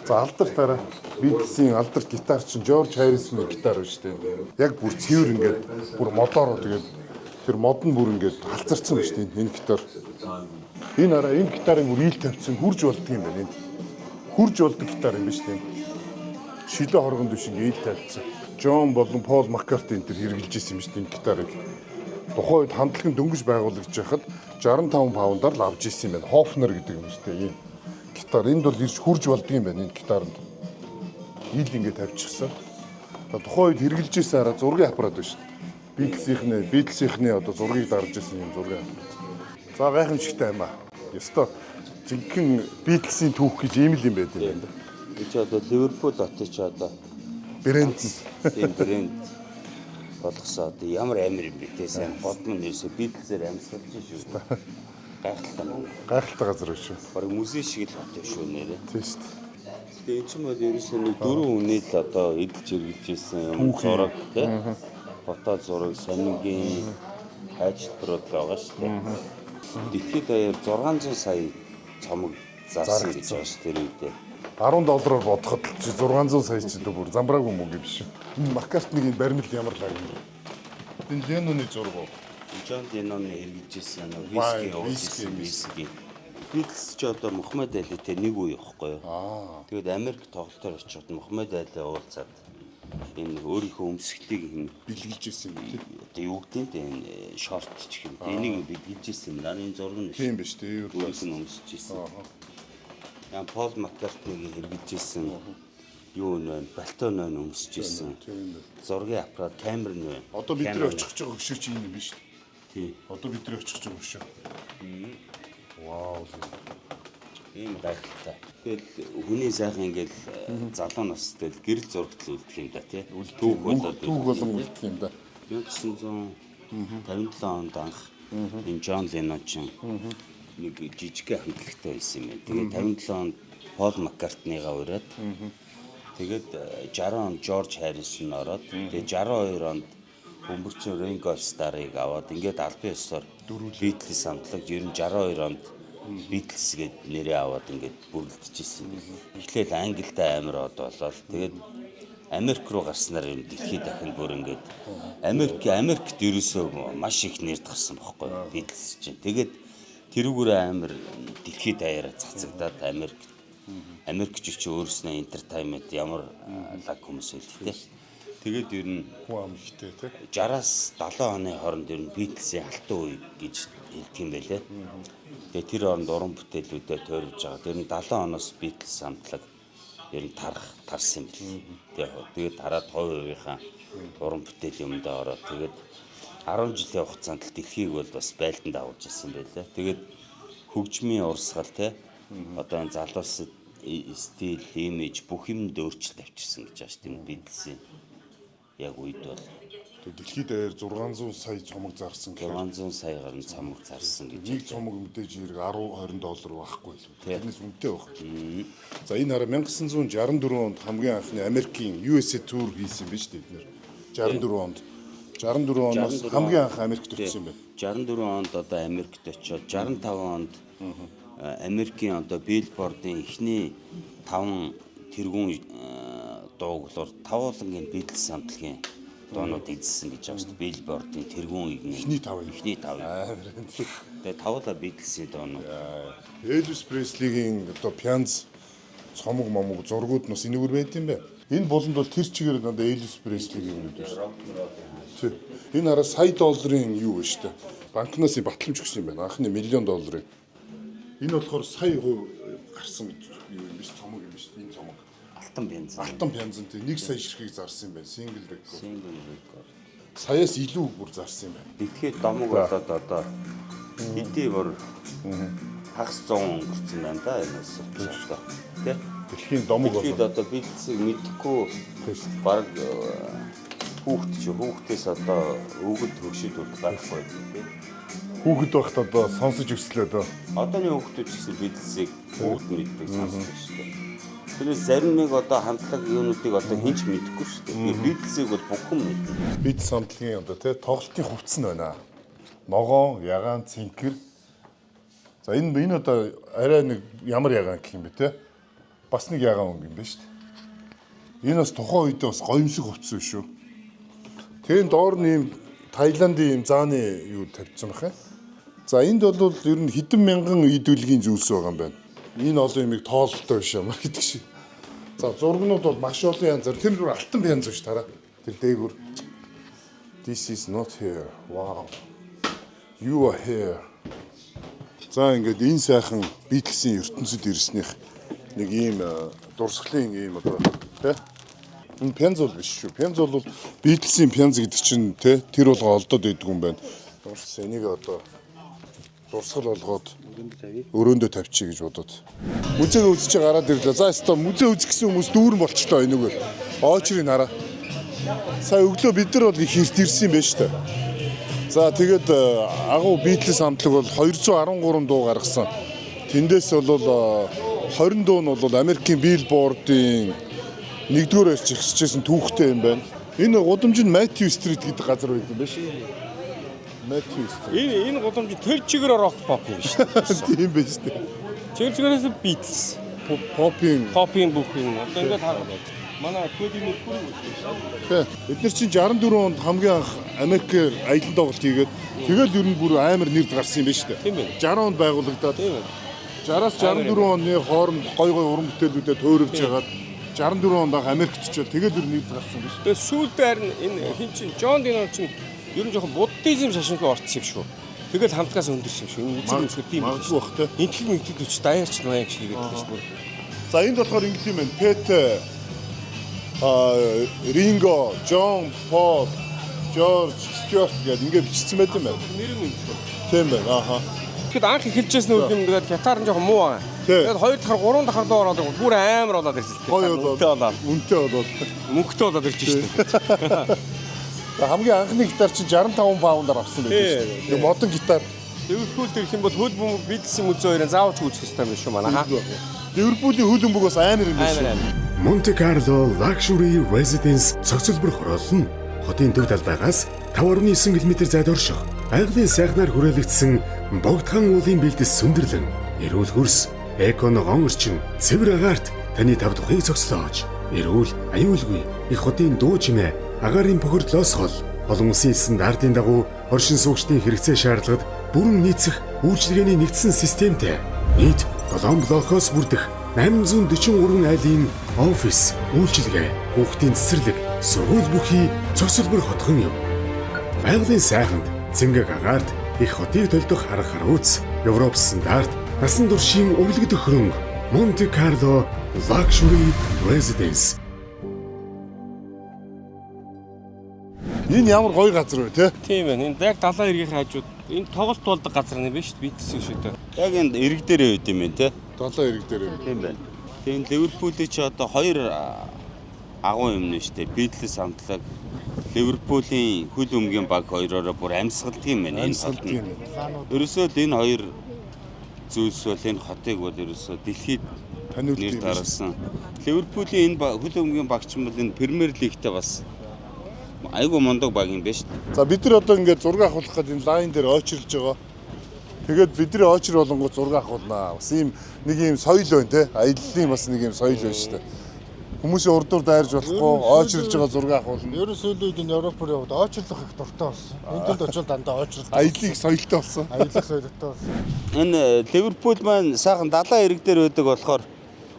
За алдар дараа Beatles-ийн алдар гитарчин George Harrison-ийн гитар байна шүү дээ. Яг бүр цэвэр ингээд бүр модоор тэгээд тэр мод нь бүр ингээд халзарсан байна шүү дээ энэ гитар. Энэ араа энэ гитарын бүр ил тавьсан хурж болдго юм байна энэ. Хурж болдог гитар юм байна шүү дээ. Шилэн хоргонд биш ингээд ил тавьсан. Джон болон Пол Маккартни энэ хэрэгжилжсэн юм шүү дээ энэ гитарыг. Тухайн үед хамтлагын дөнгөж байгуулагдж байхад 65 паундаар л авч ирсэн юм байна. Хофнер гэдэг юм шүү дээ. Энэ гитар энд бол ирж хурж болдго юм байна энэ гитаранд. Ил ингээд тавьчихсан. Тухайн үед хэрэгжилжсэн араа зургийн аппарат байна шүү дээ. Beatles-ийн одоо зургийг дарж ирсэн юм зургийн аппарат. За гайхамшигтай юм аа. Ёстой жинхэнэ Beatles-ийн түүх гэж ийм л юм байт юм байна. гэж одоо Ливерпул хотыг ч одоо брэнд болгосоо одоо ямар амир юм бэ те сайн годмон нэрсээ Beatles-ээр амьсгалж шүү. Гайхалтай газар шүү. Бараг музей шиг л хот шүү нэрээ. Тийм шүү. Тэгээ энэ ч юм бол ерөөсөө нэг дөрвөн үнээл одоо эдэлж иргэлжсэн юм зураг те. Фото зураг сонингийн хайчилбарууд байгаа шүү дээ. Дэлхийд даяар 600 сая цомог зарсан гэж байна шүү тэр үедээ. $10 бодоход 600 сая ч гэдэг бүр замбраагүй мөнгө юм шүү. Энэ Маккартнигийн баримл ямар лаг юм бэ? Энэ Ленноны зураг уу? Джон Ленноны хэрэгжилжсэн виски. Beatles ч одоо Мухаммед Али те нэг үе явахгүй юу? Тэгээд Америк тоглолтоор очиод Мухаммед Али уулзаад энэ өөрийнхөө өмсгөлтийг бэлгэлжсэн юм тийм. Одоо юу гэдэг нь энэ шорт ч юм. Энийг бэлгэлжсэн юм. Энэ зураг нь тийм биш тийм. Өөрөөс нь өмсөжсэн. Ян Пол Маккартнигийн хэрэгжилжсэн юу нэ балтон нэ өмсөжсэн. Зургийн аппарат камер нэ. Одоо бид нэр очих гэж байгаа хөшөө чи юм биш. Тий. Одоо бид нэр очих гэж байгаа хөшөө. Вау. Ийм гайхалтай. Тэгэл хүний сайхан ингээл залуу настай л гэр зурагтал үлдэх юм да тий. Түүх болон үлдэх юм да. 1957 онд анх энэ Джон Леннон чинь нэг жижиг хамтлагтай байсан юм байна. Тэгээд 57 онд Пол Маккартнигаа ураад тэгээд 60 онд Жорж Харрисон ороод тэгээд 62 онд бөмбөрчин Ринго Старыг аваад ингээд албан ёсоор Beatles хамтлаг ер нь 62 онд Beatles гээд нэрээ аваад ингээд бүрэлдэжсэн юм. Эхлээд Англитай амир од болоод тэгээд Америк руу гарснаар юм дэлхийд дахин бүр ингээд Америкт ерөөсөө маш их нэрд гарсан байхгүй Beatles чинь. Тэгээд тэрүүгээр амир дэлхийд даяараа цацагдаад Америкч ч өөрснөө entertainment ямар лаг хүмүүс байлээ те. Тэгээд ер нь хүн ам ихтэй те. 60-аас 70 оны хооронд ер нь Beatles-ийн алтан үе гэж хэлдэг юм байлээ. Тэгээд тэр хооронд уран бүтээлүүдэд тойрвж байгаа. Тэр нь 70 оноос Beatles хамтлаг ер нь тарсан юм бэл. Тэгээд тараад 2%-ийнхаа уран бүтээл юмд ороод тэгээд 10 жилийн хугацаанд л дэлхийг бол бас байлданд авч ирсэн байлаа. Тэгээд хөгжмийн урсгал те одоо энэ залуус стил, имиж бүх юмд өөрчлөлт авчирсан гэж байна шүү дээ Beatles-ийн яг үед бол дэлхийд даяар 600 сая цомог зарсан гэх 600 сая гаруй цомог зарсан гэж. Нэг цомог мэдээж хэрэг $10-20 байхгүй л. Тэрнээс үнэтэй баг. За энэ хараа 1964 онд хамгийн анхны Америкийн USA tour хийсэн биз дээ бид нэр. 64 онд 64 оноос хамгийн анх Америкт очсон юм байна. 64 онд одоо Америкт очиод 65 онд Америкийн одоо Billboard-ын эхний 5 тэргүүн дууглаар тавуулангийн Beatles хамтлагийн дуунууд эзэлсэн гэж байгаа шүү дээ. Billboard-ын тэргүүн эхний 5. Тэгээ тавуулаа Beatles-ийн дуунууд. Elvis Presley-гийн одоо Pyanz цомог момог зургууд нас энэгээр байт юм бэ? Энэ болонд бол тэр чигээр дандаа Элвис Преслигийн юм шүү. Тий. Энэ хараа сая долларын юу вэ штэ. Банкнаас батламж өгсөн юм байна. Анхны $1 миллион. Энэ болохоор сая хувь гарсан юу юм биш цомог юм биш. Энэ цомог. Алтан бенз. Алтан бензин тий 1 сая ширхгийг зарсан юм байна. Single record. Single record. Саяас илүү бүр зарсан юм байна. Дэлхийд домог болоод одоо хэдий бүр хагас 100 өнгөрцөн байна да энэс. Тэ? Дэлхийн домог болоод. Дэлхийд одоо бидсийг мэдхгүй баг хүүхдээс одоо өгөд төгшөлт байхгүй тийм. Хүүхэд байхад одоо сонсож өсөлөө дөө. Одооний хүүхдүүд ч гэсэн бидсийг бүгд мэддэг сонсдог шүү дээ. Тэрээс зарим нэг одоо хамтлаг юунуудыг одоо хинч мэдэхгүй шүү дээ. Бидсийг бол бүхэн мэднэ. Бид самтлагийн одоо тий тоглолтын хувцс нь байна. Ногоон, ягаан, цэнхэр. За энэ одоо арай нэг ямар ягаан гэх юм бэ те? Бас нэг ягаан өнгө юм байна шүү дээ. Энэ бас тухайн үедээ бас гоёмсог хувцс биш шүү. Тэгээд доор нь ийм Таиландын ийм зааны юу тавьчихсан бахаа. За энд бол ер нь хэдэн мянган идүүлгийн зүйлс байгаа юм байна. Энэ олон юмыг тоололтой биш юм гэдэг шиг. За зургнууд бол маш олон янзаар тэр бүр алтан янз биш тараа. Тэр дээгүр This is not here. Wow. You are here. За ингээд энэ сайхан Beatles-ийн ертөнцид ирснийх нэг ийм дурсгалын ийм одоо тий. Энэ пенз бол биш шүү. Пенз бол Beatles-ийн пенз гэдэг чинь тий тэр болгоо олдоод идэг юм байна. Дуурс энийг одоо дурсгал болгоод өрөөндөө тавьчих гэж бодоод. Музейг үзчих гараад ирлээ. За өстө музей үзэх гэсэн хүмүүс дүүрэн болчихлоо энэгээр. Оочрыг хараа. Сая өглөө бид нар бол их хэрт ирсэн юм байна шүү дээ. За тэгээд агуу Beatles хамтлаг бол 213 дуу гаргасан. Тэндээс бол 20 дуу нь бол Америкийн Billboard-ийн 1-р байрч ихсэжсэн түүхтэй юм байна. Энэ гудамж нь Matthew Street гэдэг газар байдаг юм байна шүү. Matthew Street. Энэ гудамж тэр чигээр rock pop юм шүү. Тийм байна шүү. Тэр чигээрээс Beatles, Pop-ийн бүх юм. Одоо ингээд хараад манай Freddie Mercury үү. Бид нар чинь 64 онд хамгийн анх Америкээр аялан тоглолт хийгээд тэгэл ер нь бүр амар нэр гарсан юм байна шүү. Тийм байна. 60 онд байгуулагдаад. 60-аас 64 оны хооронд гой уран бүтээлүүдэд төөрөвж хагаад 64 онд анх Америкт очиод тэгэл ер нь нэр гарсан юм шүү. Тэгээ сүүлдээ харин энэ хин чин Джон Леннон чин ер нь жоохон буддизм шашин руу орсон юм шүү. Тэгэл хамтгаас өндөрсөн юм шүү. Энэ үзэг үзэхэд тийм байна. Магадгүй бах те. Энтгэл мэгтгэл өч даяарч маяг шиг гэдэг шүү дээ. За энд болохоор ингэдэм юм байна. Пет Ринго, Джон, Пол, Жорж, Стюарт гэдэг ингээд бичсэн байт юм байна. Нэр нь юм шүү. Тийм байна. Ааха. Тэгэхэд анх эхэлжсэн үйл юм тэгээд гитар нь жоохон муу байгаа. Тэгээд 2 дахь 3 дахь доо ороод бүр амар болоод ирсэн. Үнэтэй болоод. Мөнгөтэй болоод ирж шүү. Хамгийн анхны гитар чинь 65 паундаар авсан байдаг шүү. Нэг модон гитар. Ливерпул дээрх юм бол хөл бөмбөг Beatles-ийн музей хоёрын заавч үзэх хэрэгтэй юм шүү манайха. Ливерпулийн хөл бөмбөг бас амар юм байна шүү. Monte Carlo Luxury Residence цогцлбор хороол нь хотын төв талбайгаас 5.9 км зайд орших. Байгалийн сайхнаар хүрээлэгдсэн богдхан уулын бэлдэс сүндэрлэн, эрүүл хөрс, эко ногоон орчин, цэвэр агаарт таны тав тухыг цогцлоож, эрүүл, аюулгүй их хотын дуу чимээ, агаарын бохирдлоос хол, олон улсын стандартын дагуу оршин суугчдын хэрэгцээ шаардлагад бүрэн нийцэх үйлчилгээний нэгдсэн системтэй нийт 7 блокоос бүрдэх 843 айлын офис, үйлчилгээ, хүүхдийн цэцэрлэг, сургууль бүхий цогцлбор хотхон юм. Байгалийн сайханд цэнгэг агаарт их хотыг төлдөх арга харууц, Европ стандарт, насан туршийн өвлөгдөх хөрөнгө Monte Carlo Luxury Residence. Энэ ямар гоё газар вэ те? Тийм байна. Энэ яг далайн эргийн хажууд энэ тоглолт болдог газар юм байна шүү дээ. Beatles шүү дээ. Яг энд эрэг дээрээ байд юм байна те. Долоо эрэг дээр юм. Тийм байна. Тэгээд Ливерпулийн ч одоо 2 агуу юм нь шүү дээ. Beatles хамтлаг Ливерпулийн хөл өмгийн баг хоёроо бүр амьсгалдаг юм байна энэ хот нь. Ерөөсөө л энэ хоёр зүйлс бол энэ хотыг бол ерөөсөө дэлхийд нэр дарсан. Ливерпулийн энэ хөл өмгийн багч юм бол энэ Премьер Лигтэй бас айгуу мондог баг юм байна шүү дээ. За бид нар одоо ингээд зураг авах гэдэг энэ лайн дээр очирлж байгаа. Тэгээд бидний очир болонгоо зураг авахулнаа. Бас ийм нэг ийм соёл байна те. Аяллаа бас нэг ийм соёл байна шүү дээ. Хүмүүсийн урдуур дайрж болохгүй очирлж байгаа зураг авахулна. Ерөн сүүлийн үед Европоор яваад очирлох их дуртай болсон. Энд очил дандаа очирлох. Аяллыг соёлтой болсон. Аяллах соёлтой болсон. Энэ Ливерпул маань сайхан далайн эрэг дээр байдаг болохоор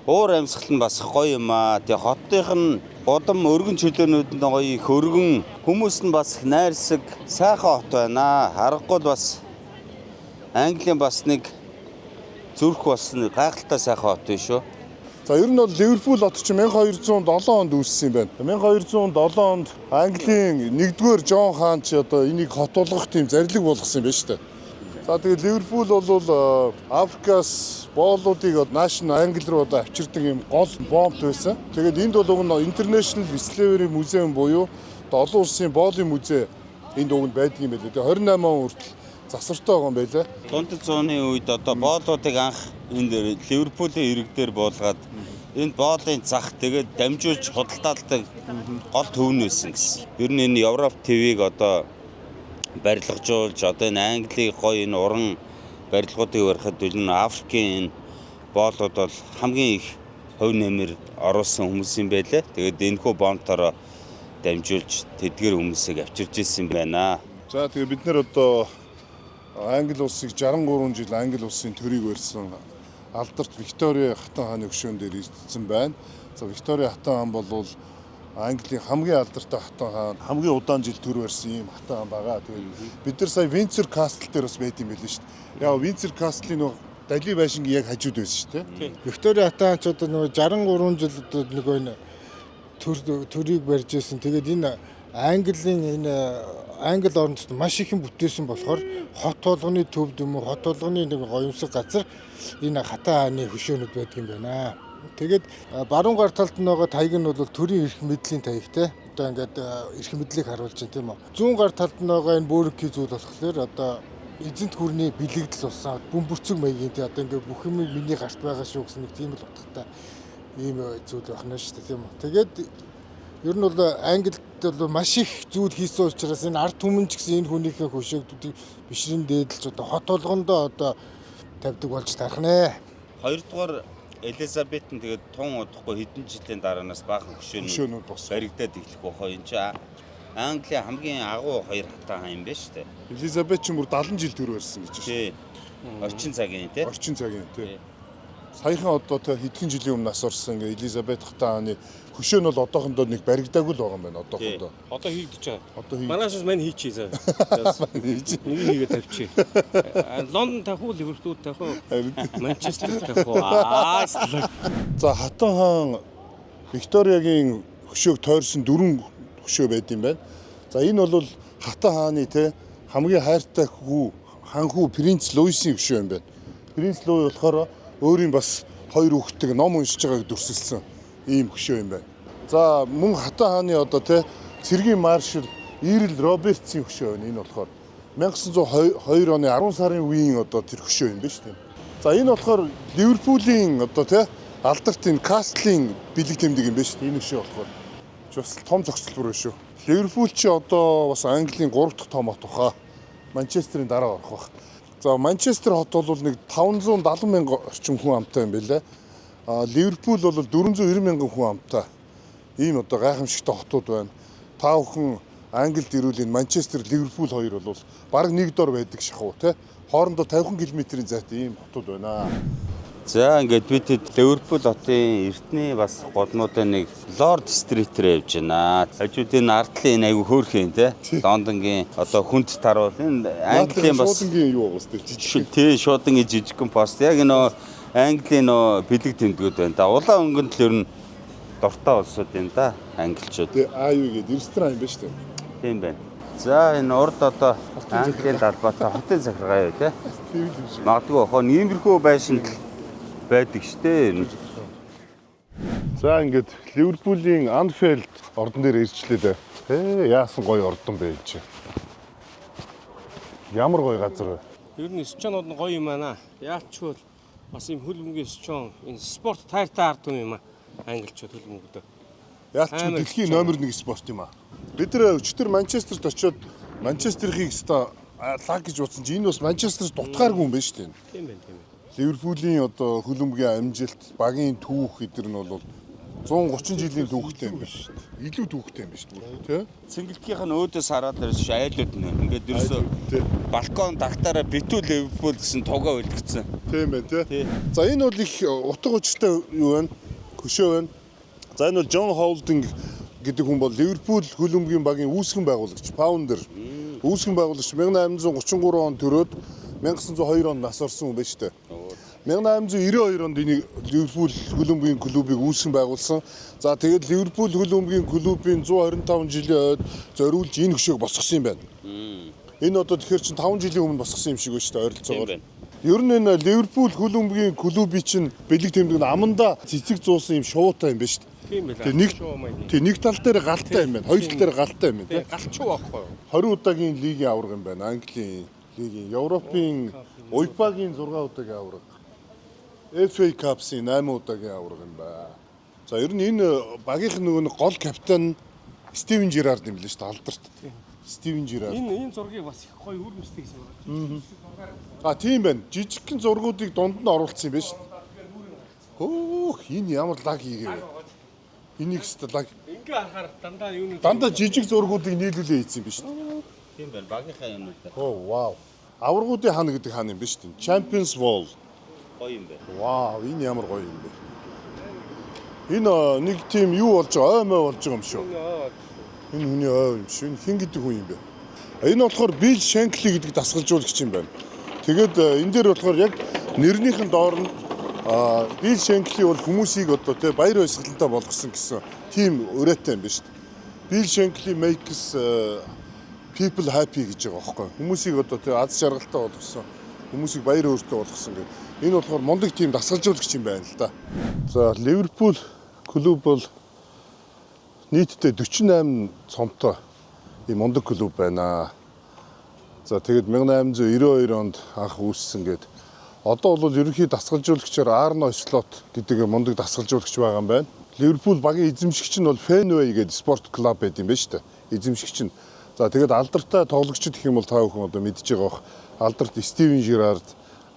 уур амьсгал нь бас гоё юм аа. Тэгээ хотынх нь Бодом өргөн чөлөөнүүд нь гоё их өргөн, хүмүүс нь бас найрсаг, сайхан хот байна. Харахгүй бас Английн бас нэг зүрх бас гайхалтай сайхан хот биш үү? За ер нь бол Ливерпул хот чинь 1207 онд үүссэн юм байна. 1207 онд Английн 1-р Жон хаан ч одоо энийг хот болгох тийм зарлиг болгосон юм байна шүү дээ. За тэгээд Ливерпул бол Африкаас боолуудыг National Англи руу одоо авчирдаг юм гол бомб байсан. Тэгээд энд бол уг нь International Slavery Museum буюу олон улсын боолын музей энд уг нь байдаг юм байлээ. Тэгээд 28 он хүртэл засвартай байгаа юм байлээ. Дунд зууны үед одоо боолуудыг анх энд Ливерпулийн ирэг дээр буулгаад энд боолын зах тэгээд дамжуулж худалдаалдаг гол төв нь байсан гэсэн. Ер нь энэ Европ ТV-г одоо барилгажуулж одоо энэ Английн гоё энэ уран барилгуудыг барихад энэ Африкийн энэ боолууд бол хамгийн их хувь нэмэр оруулсан хүмүүс юм байлээ. Тэгээд энэхүү бомбтороо дамжуулж тэдгэр хүмүүсийг авчирж ирсэн байна. За тэгээд бид нэр одоо Англи улсыг 63 жил Англи улсын төрийг барьсан алдарт Виктория хатан хааны хөшөөн дээр ирсэн байна. За Виктория хатан хаан бол Английн хамгийн алдартай хатан хаан, хамгийн удаан жил төр барьсан юм хатан хаан байгаа. Тэгээд бид нар сая Windsor Castle дээр бас байт юм байл шүү дээ. Яг Windsor Castle-ийн нөгөө Дали байшингийн яг хажууд байсан шүү дээ. Виктория хатан хаан ч одоо нөгөө 63 жил одоо нөгөө энэ төрийг барьж ирсэн. Тэгээд энэ Английн энэ Англи орнд маш их бүтээсэн болохоор хот толгоны төвд юм уу хот толгоны нэг гоёмсог газар энэ хатан хааны хөшөөнүүд байдаг юм байна. Тэгээд баруун гар талд нь байгаа таяг нь бол төрийн эрх мэдлийн таяг те. Одоо ингээд эрх мэдлийг харуулж байна тийм үү. Зүүн гар талд нь байгаа энэ бөөрөнгийн зүйл болохоор одоо эзэнт гүрний бэлэгдэл болсон бөмбөрцөг маягийн те одоо ингээд бүх юм миний гарт байгаа шүү гэсэн нэг тийм л утгатай ийм зүйл байна шүү дээ тийм үү. Тэгээд ер нь бол Англид бол маш их зүйл хийсэн учраас энэ ард түмэн ч гэсэн энэ хүнийхээ хөшөөгдүүдийг бишрэн дээдэлж одоо хот толгондоо одоо тавьдаг болж тарах нэ. Хоёрдугаар Элизабет нь тэгээд тун удахгүй хэдэн жилийн дараанаас баахан хөшөөнүүд баригдаад эхлэх бохоо энэ чи Английн хамгийн агуу хоёр хатан хаан юм байна шүү дээ. Элизабет ч мөр 70 жил төр барьсан гэж байна. Орчин цагийн тий. Орчин цагийн тий. Саяхан одоо хэдхэн жилийн өмнө нас орсон ингээ Элизабет хатан хааны хөшөө нь бол одоохондоо нэг баригдаагүй л байгаа юм байна одоохондоо. Одоо хийгдэж байгаа. Одоо Манайшаас мань хийчихээ. Нэг хийгээ тавьчих. Лондон тахуу, Ливерпул тахуу, Манчестер тахуу. За хатан хаан Викториягийн хөшөөг тойрсон 4 хөшөө байд юм байна. За энэ бол хатан хааны те хамгийн хайртай хүү хан хүү принц Луисын хөшөө юм байна. Принц Луи болохоор өөрийн бас 2 хүүхэдтэй ном уншиж байгааг дүрсэлсэн ийм хөшөө юм байна. За мөн хатан хааны одоо те цэргийн маршал Эрл Робертсын хөшөө байна. Энэ болохоор 1902 оны 10 сарын үеийн одоо тэр хөшөө юм байна шүү дээ. За энэ болохоор Ливерпулийн одоо те алдарт энэ Кастлийн бэлэг тэмдэг юм байна шүү дээ. Энэ хөшөө болохоор бас том зохицол бүр шүү. Ливерпул чи одоо бас Английн 3 дахь том хот баха. Манчестерийн дараа орох бах. За Манчестер хот бол нэг 570 мянган орчим хүн амтай юм байлаа. Ливерпул бол 490 мянган хүн амтай. Ийм одоо гайхамшигтай хотууд байна. Та бүхэн Англид ирүүл энэ Манчестер, Ливерпул хоёр бол бараг нэг дор байдаг шахуу те. Хоорондоо 50 км-ийн зайтай ийм хотууд байна. За ингээд бид Ливерпул хотын эртний бас голнуудын нэг Лорд Стритээр явж байна. Хажуудын ардлын айгүй хөөрхөн те. Лондонгийн одоо хүнд таруул энэ Английн бас шуудангийн юу байгаас тэр жижиг. Тий, шуудангийн жижигхэн пост. Яг нөө Английн нөө бэлэг тэмдгүүд байна да. Улаан өнгөнд л ер нь дуртай улсууд юм да. Англичууд. Тий, АЮ гэдэг ресторан юм байна шүү дээ. Тийм байна. За энэ урд одоо Английн далбаатай хотын захиргаа юу те. Магадгүй хоо иймэрхүү байшин байдаг штэ. За ингээд Ливерпулийн Анфилд ордон дээр ирчлээ дээ. Яасан гоё ордон бэ энэ чи. Ямар гоё газар вэ? Ер нь стадионууд нь гоё юм аа. Яалчгүй бас юм хөлбөмбөгийн стадион энэ спорт тайртай ард юм аа. Англичууд хөлбөмбөгдөө. Яалчгүй дэлхийн номер 1 спорт юм аа. Бид нар өчтөр Манчестерт очиод Манчестерхийг өстой лаг гэж утсан чи энэ бас Манчестерс дутгааргүй юм байна шүү дээ. Тийм байна, тийм байна. Ливерпулийн одоо хөлбөмбөгийн амжилт, багийн түүх эдгээр нь бол 130 жилийн түүхтэй юм байна шүү дээ. Илүү түүхтэй юм байна шүү дээ. Тэ? Цэнгэлтгийнх нь өөдөөс хараад ирж айлууд нэ. Ингээд ерөөсөө балкон тагтаараа битүү Ливерпул гэсэн тугаа үлдгэсэн. Тийм байна тий. За энэ бол их утга учиртай юу вэ? Хөшөө байна. За энэ бол Джон Холдинг гэдэг хүн бол Ливерпул хөлбөмбөгийн багийн үүсгэн байгуулагч, фаундер. Үүсгэн байгуулагч 1833 онд төрөөд 1902 онд нас орсон хүн байна шүү дээ. 1892 онд энэ Ливерпул хөлбөмбөгийн клубыг үүсгэн байгуулсан. За тэгээд Ливерпул хөлбөмбөгийн клубын 125 жилийн ойд зориулж энэ хөшөөг босгосон юм байна. Энэ одоо тэгэхээр чинь 5 жилийн өмнө босгосон юм шиг байна шүү дээ ойролцоогоор. Ер нь энэ Ливерпул хөлбөмбөгийн клубын чинь бэлэг тэмдэг нь амандаа цэцэг зуусан юм шуутай юм байна шүү дээ. Тийм байлаа. Тэг нэг тал дээр галтай юм байна. Хоёр тал дээр галтай юм байна тий. Галчуу байхгүй юу? 20 удаагийн лигийн аварга юм байна. Английн лигийн, Европын UEFA-гийн 6 удаагийн аварга. FA Cup-ийн 8 удаагийн аварга юм байна. За ер нь энэ багийнх нөгөө гол капитан Стивен Жерард юм лээ шүү дээ. Алдарт. Стивен Жерард. Энэ зургийг бас их гоё үр мэстэй гэсэн байна. А тийм байна. Жижигхэн зургуудыг дунд нь оруулсан юм байна шүү дээ. Хөөх энэ ямар лаг хийгээв. Энийг хэвээр лаг. Ингээ харахаар дандаа юу дандаа жижиг зургуудыг нийлүүлээ хийсэн юм байна шүү дээ. Тийм байна. Багийнхаа юм уу. Оо вау. Аваргуудын хаана гэдэг хаана юм бэ шүү дээ. Champions Wall. Гоё юм байна. Вау, энэ ямар гоё юм бэ. Энэ нэг тийм юу болж байгаа, оймой болж байгаа юм шүү. Энэ хүний ой юм шүү. Хин гэдэг хүн юм бэ. Энэ болохоор Билл Шенкли гэдэг дасгалжуулагч юм байна. Тэгээд энэ дээр болохоор яг нэрнийхэн доор нь Билл Шенкли бол хүмүүсийг одоо тий баяр баясгалантай болгосон гэсэн тийм өрөөтэй юм байна шүү дээ. Билл Шенкли makes people happy гэж байгаа байхгүй. Хүмүүсийг одоо тий аз жаргалтай болгосон, хүмүүсийг баяр хөөртэй болгосон гэдэг. Энэ болохоор мундаг тийм дасгалжуулагч юм байна л да. За Ливерпул клуб бол нийтдээ 48 цомтой ийм мундаг клуб байна. За тэгээд 1892 онд анх үүссэн гэдэг. Одоо бол ерөнхий дасгалжуулагчаар Арно Слот гэдэг мундаг дасгалжуулагч байгаа юм байна. Ливерпул багийн эзэмшигч нь бол Фенвей гэдэг спорт клуб байт юм байна шүү дээ. Эзэмшигч нь. За тэгээд алдартай тоглогчид гэх юм бол та бүхэн одоо мэдж байгаа бох. Алдарт Стивен Жерард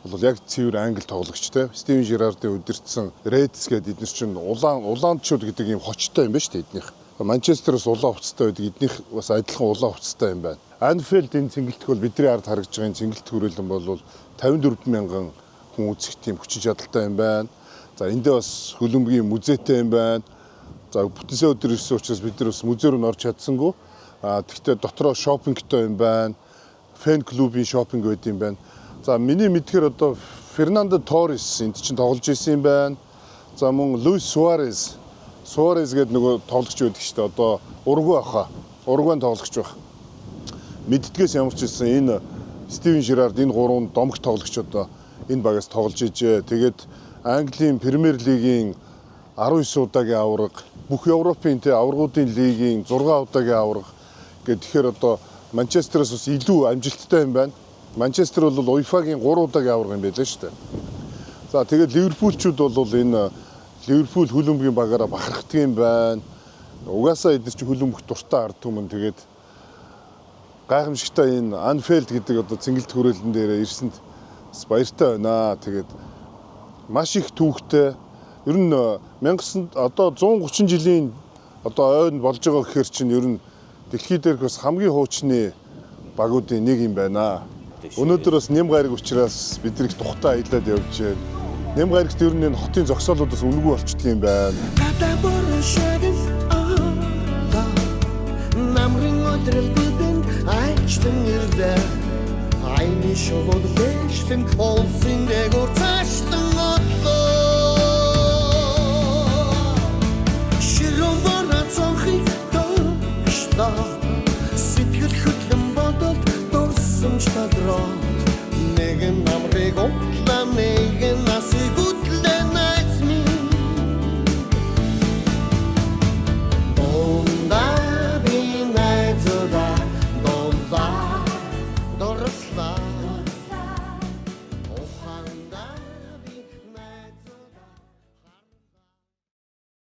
бол яг цэвэр англи тоглогч те. Стивен Жерардын удирдсан Reds гэдэг эднэр чинь улаанчууд гэдэг ийм хочтой юм байна шүү дээ эднийх. Манчестероос улаан хувцастай байдаг эднийх бас адилхан улаан хувцастай юм байна. Анфилд энэ цэнгэлтэх бол бидний ард харагдж байгаа энэ цэнгэлт хүрээлэн бол 54 мянган хүн үзэх тийм хүчин чадалтай юм байна. За эндээ бас хөлбөмбөгийн музейтэй юм байна. За бүтэнсээ өдөр ирсэн учраас бид нар бас музей рүү орж чадсангүй. Тэгвэл дотроо шопингтой юм байна. Фэн клубын шопинг байд юм байна. За миний мэдхээр одоо Фернандо Торрес энд чинь тоглож ирсэн юм байна. За мөн Луис Суарес гэдэг нөгөө тоглогч байдаг шүү дээ. Одоо Уругвай хаа. Уругвайн тоглогч байх. Мэддгээс ямар ч хэлсэн энэ Стивен Жерард энэ гурван домогт тоглогч одоо энэ багаас тоглож ижээ. Тэгээд Английн Премьер лигийн 19 удаагийн аварга, бүх Европын аваргуудын лигийн 6 удаагийн аварга тэгэхээр одоо Манчестероос бас илүү амжилттай юм байна. Манчестер бол UEFA-гийн 3 удаагийн аварга юм байлаа шүү дээ. За тэгээд Ливерпулчууд бол энэ Ливерпул хөлбөмбөгийн багаараа бахархдаг юм байна. Угаасаа эдгээр чи хөлбөмбөх дуртай ард түмэн тэгээд гайхамшигтай энэ Anfield гэдэг одоо цэнгэлт хүрээлэн дээр ирсэнд бас баяртай байна. Тэгээд маш их түүхтэй. Ер нь 130 жилийн одоо ойн болж байгаа гэхээр чинь ер нь дэлхий дээрх бас хамгийн хуучны багуудын нэг юм байна. Өнөөдөр бас нэм гариг учраас бид нэг тухтай аялаад явж байна. Нэм гаригт ер нь энэ хотын зогсоолуудаас үнэгүй болчихдөг юм байна. Намрын өдрөл бүдэн айчтэн ирдэ. Айны шовод бэштэн олсын дэгор цааш